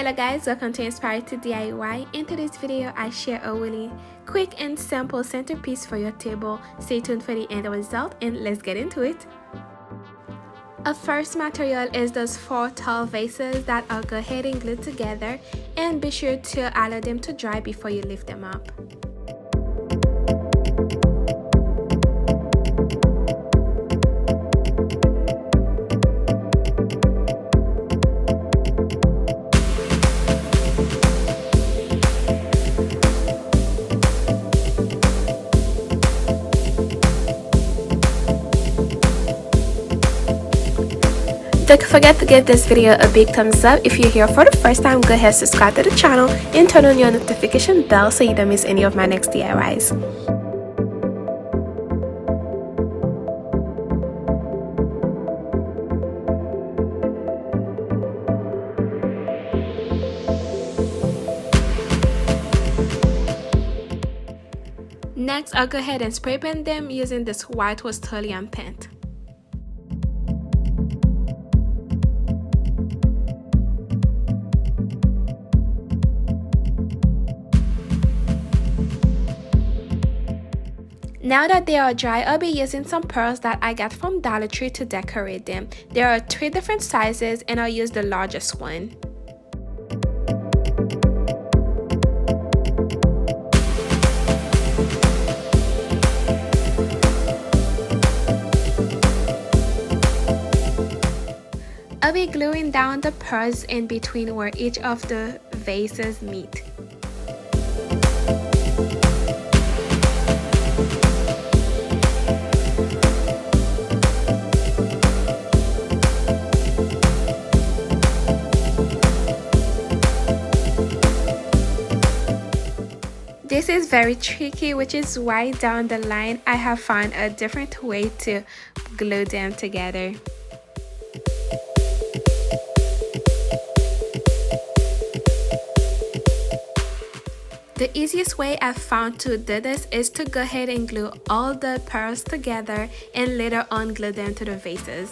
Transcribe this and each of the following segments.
Hello guys, welcome to Inspired to DIY. In today's video, I share a really quick and simple centerpiece for your table. Stay tuned for the end result and let's get into it. Our first material is those 4 tall vases that I'll go ahead and glue together, and be sure to allow them to dry before you lift them up. Don't forget to give this video a big thumbs up. If you're here for the first time, go ahead and subscribe to the channel and turn on your notification bell so you don't miss any of my next DIYs. Next, I'll go ahead and spray paint them using this white Rust-Oleum paint. Now that they are dry, I'll be using some pearls that I got from Dollar Tree to decorate them. There are 3 different sizes and I'll use the largest one. I'll be gluing down the pearls in between where each of the vases meet. This is very tricky, which is why down the line I have found a different way to glue them together. The easiest way I've found to do this is to go ahead and glue all the pearls together and later on glue them to the vases.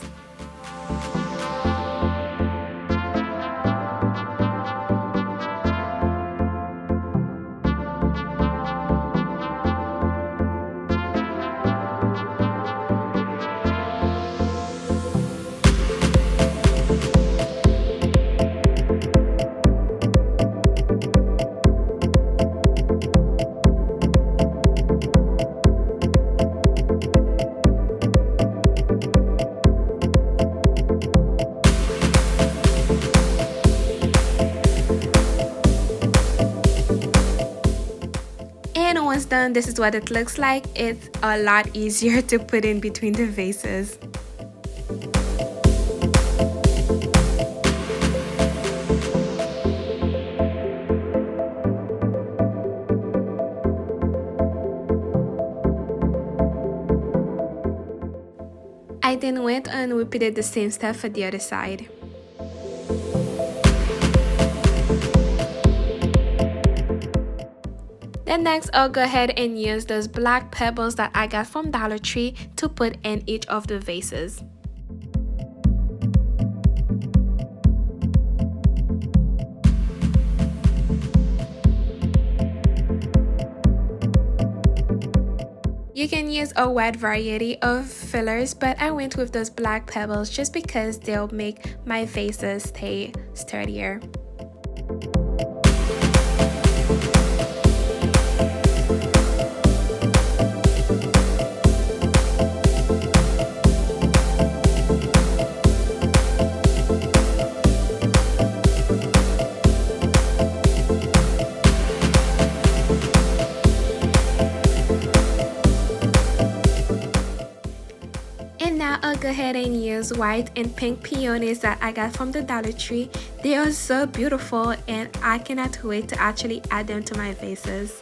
And once done, this is what it looks like. It's a lot easier to put in between the vases. I then went and repeated the same step for the other side. Then next, I'll go ahead and use those black pebbles that I got from Dollar Tree to put in each of the vases. You can use a wide variety of fillers, but I went with those black pebbles just because they'll make my vases stay sturdier. And now I'll go ahead and use white and pink peonies that I got from the Dollar Tree. They are so beautiful and I cannot wait to actually add them to my vases.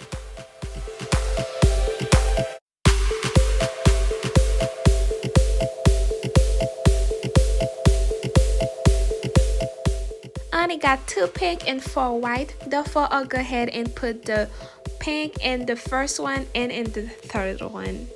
I only got 2 pink and 4 white, therefore I'll go ahead and put the pink in the first one and in the third one.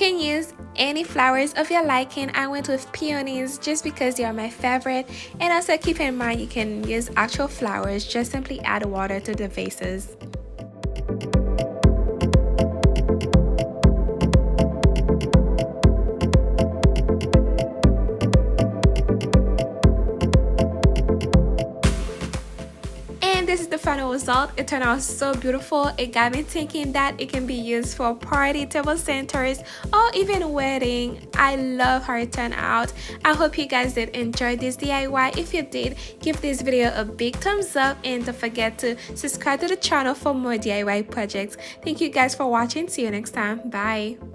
can use any flowers of your liking. I went with peonies just because they are my favorite, and also keep in mind you can use actual flowers, just simply add water to the vases. This is the final result. It turned out so beautiful. It got me thinking that it can be used for party table centers or even wedding. I love how it turned out. I hope you guys did enjoy this DIY. If you did, give this video a big thumbs up and don't forget to subscribe to the channel for more DIY projects. Thank you guys for watching. See you next time. Bye.